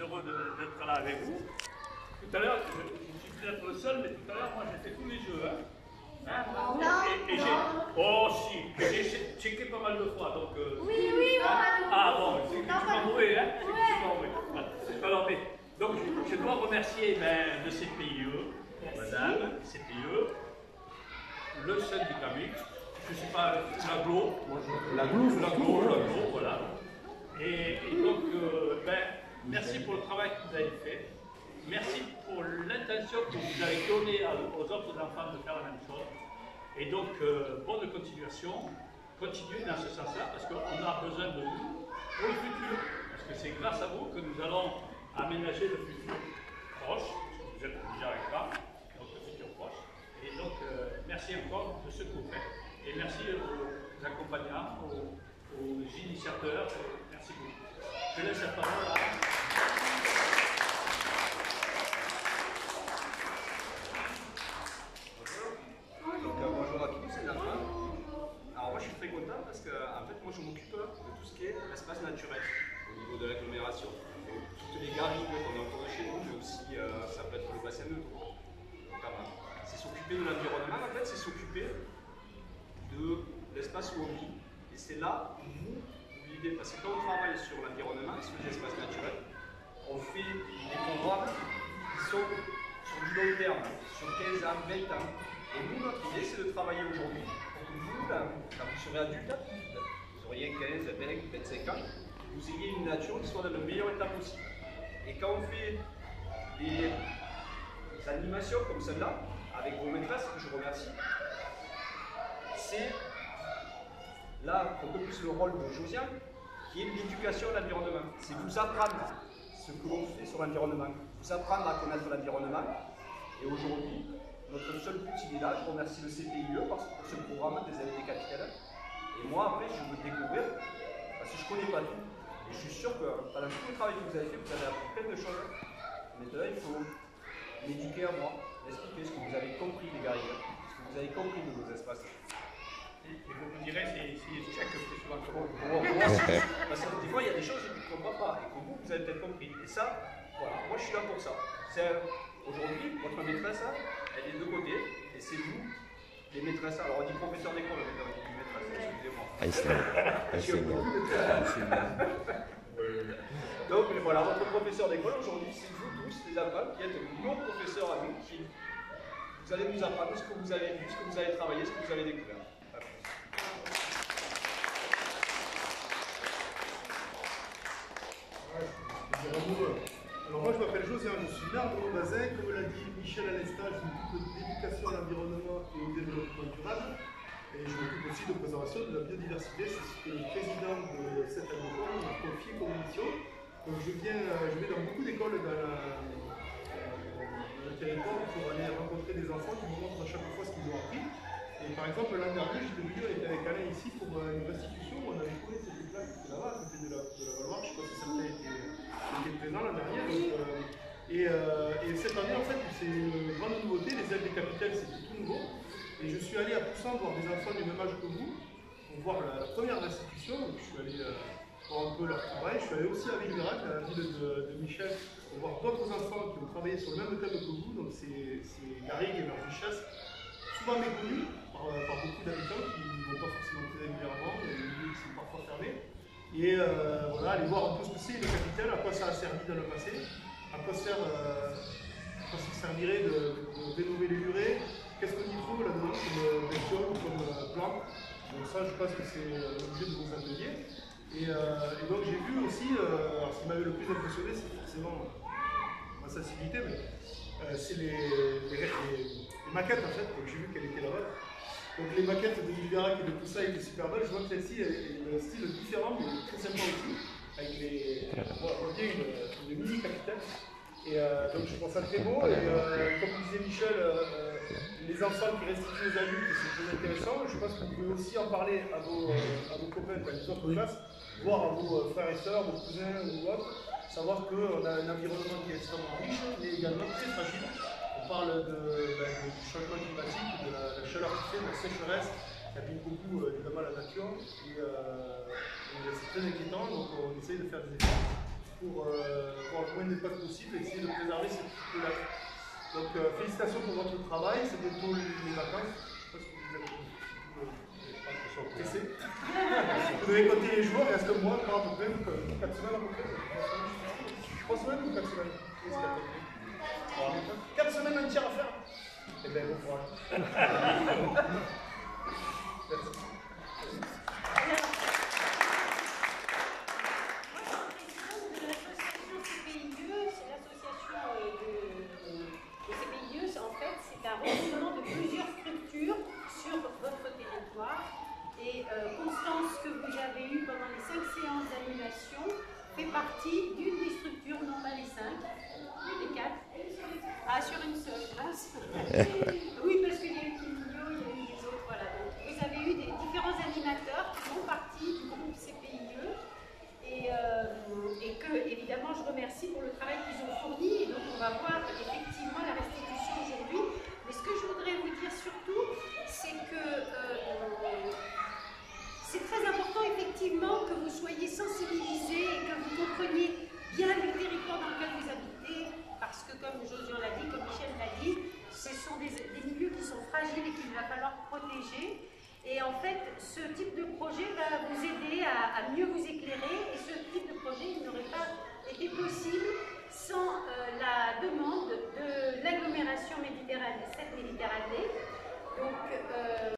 heureux d'être là avec vous. Tout à l'heure, je suis peut-être le seul, mais tout à l'heure, moi j'ai fait tous les jeux. Hein. Oh si, j'ai checké pas mal de fois. Donc, oui, ah bon, c'est que tu m'as moué, hein. Alors, mais, donc je dois remercier le CPIE, madame, CPIE, le syndicat mixte, je ne sais pas, l'aglo, voilà. Et donc, merci pour le travail que vous avez fait. Merci pour l'intention que vous avez donnée aux autres enfants de faire la même chose. Et donc, bonne continuation. Continuez dans ce sens-là, parce qu'on a besoin de vous pour le futur. Parce que c'est grâce à vous que nous allons aménager le futur proche, parce que vous êtes déjà avec moi, donc le futur proche. Et donc, merci encore de ce que vous faites. Et merci aux accompagnants, aux initiateurs. Merci beaucoup. Je laisse la parole à... Bonjour à tous les enfants. Alors moi je suis très content parce que en fait moi je m'occupe de tout ce qui est l'espace naturel au niveau de l'agglomération. Toutes les garrigues qu'on a autour de chez nous, mais aussi ça peut être le bassin de l'eau. C'est s'occuper de l'environnement, en fait c'est s'occuper de l'espace où on vit. Et c'est là où l'idée, parce que quand on travaille sur l'environnement, sur les espaces naturels, on fait des programmes qui sont sur du long terme, sur 15 ans, 20 ans. Et nous, notre idée, c'est de travailler aujourd'hui pour que vous, quand vous serez adulte, vous auriez 15, 20, 25 ans, vous ayez une nature qui soit dans le meilleur état possible. Et quand on fait des animations comme celle-là, avec vos maîtresses, que je remercie, c'est là un peu plus le rôle de Josiane, qui est l'éducation à l'environnement. C'est vous apprendre ce que l'on fait sur l'environnement, vous apprendre à connaître l'environnement. Et aujourd'hui, notre seul but il est là. Je remercie le CPIE pour ce programme des aides capitales. Et moi, après, je veux découvrir, parce que je ne connais pas tout. Et je suis sûr que pendant tout le travail que vous avez fait, vous avez appris plein de choses. Maintenant, il faut m'éduquer à moi, m'expliquer ce que vous avez compris des garrigues, ce que vous avez compris de nos espaces. Et vous me direz si check plus souvent que vous. Parce que des fois, il y a des choses que je ne comprends pas et que vous avez peut-être compris. Et ça, voilà, moi je suis là pour ça. Aujourd'hui, votre maîtresse, elle est de côté, et c'est vous, les maîtresses. Alors on dit professeur d'école, on dit maîtresse, excusez-moi. Donc voilà, votre professeur d'école aujourd'hui, c'est vous tous, les enfants, qui êtes nos professeurs à nous, qui vous allez nous apprendre ce que vous avez vu, ce que vous avez travaillé, ce que vous avez découvert. Alors moi je m'appelle Josiane, je suis maire de Montbazin, comme l'a dit Michel à l'instant, je m'occupe de l'éducation à l'environnement et au développement durable. Et je m'occupe aussi de préservation de la biodiversité, c'est ce que le président de cette agro m'a confié comme mission. Donc je vais dans beaucoup d'écoles dans le territoire pour aller rencontrer des enfants qui me montrent à chaque fois ce qu'ils ont appris. Et par exemple l'an dernier, j'étais venu avec Alain ici pour une restitution où on avait collé cette plaque qui était là-bas, à côté de la Valoire, je ne sais pas si certains étaient présents l'an dernier. Et cette année en fait c'est une grande nouveauté, les aides des capitales c'était tout nouveau. Et je suis allé à Poussin voir des enfants du même âge que vous, pour voir la première restitution, donc je suis allé voir un peu leur travail. Je suis allé aussi à Villeverac, à la ville de Michel, pour voir d'autres enfants qui ont travaillé sur le même thème que vous, donc c'est garrigues et leurs richesses, souvent méconnues par beaucoup d'habitants qui ne vont pas forcément très régulièrement, les milieux qui sont parfois fermés. Et voilà, aller voir un peu ce que c'est le capital, à quoi ça a servi dans le passé, à quoi ça servirait de rénover les murets. Qu'est-ce qu'on y trouve là-dedans comme bestiole ou comme plante? Donc ça, je pense que c'est l'objet de vos ateliers. Et donc j'ai vu aussi, alors ce qui m'avait le plus impressionné, c'est forcément ma sensibilité, mais c'est les maquettes en fait. Donc j'ai vu qu'elle était là-bas. Donc les maquettes de Villeverac et de tout ça étaient super belles. Je vois que celle-ci a un style différent, mais très sympa aussi, avec une mini capitale. Et donc je pense à très beau, et comme disait Michel, les enfants qui restituent aux adultes, c'est très intéressant. Je pense que vous pouvez aussi en parler à vos copains, à les autres classes, voire à vos frères et sœurs, vos cousins ou autres, savoir qu'on a un environnement qui est extrêmement riche, mais également très fragile. On parle du changement climatique, de la chaleur qui fait, de la sécheresse, qui abîme beaucoup évidemment la nature, et c'est très inquiétant, donc on essaye de faire des efforts. pour avoir le moins d'impact possible et essayer de préserver ces petits lacs. Donc félicitations pour votre travail, c'est bientôt les vacances. Je sais pas si vous êtes pressé. Vous devez compter les jours, il reste un mois par à peu près, 4 semaines à peu près. 3 semaines ou 4 semaines? 4 semaines entières à faire. Eh bien, bon courage. Merci. Constance, que vous avez eue pendant les 5 séances d'animation, fait partie d'une des structures, non pas les 5, les 4. Ah, sur une seule place. Oui, parce qu'il y a eu Kimio, il y a eu les autres, voilà. Donc, vous avez eu des différents animateurs qui font partie du groupe CPIE et que, évidemment, je remercie pour le travail qu'ils ont fourni. Et donc, on va voir effectivement la restitution aujourd'hui. Mais ce que je voudrais vous dire surtout, c'est que c'est très important effectivement que vous soyez sensibilisés et que vous compreniez bien le territoire dans lequel vous habitez, parce que comme Josiane l'a dit, comme Michel l'a dit, ce sont des milieux qui sont fragiles et qu'il va falloir protéger. Et en fait, ce type de projet va vous aider à mieux vous éclairer, et ce type de projet n'aurait pas été possible sans la demande de l'agglomération Méditerranée, cette Méditerranée. Donc,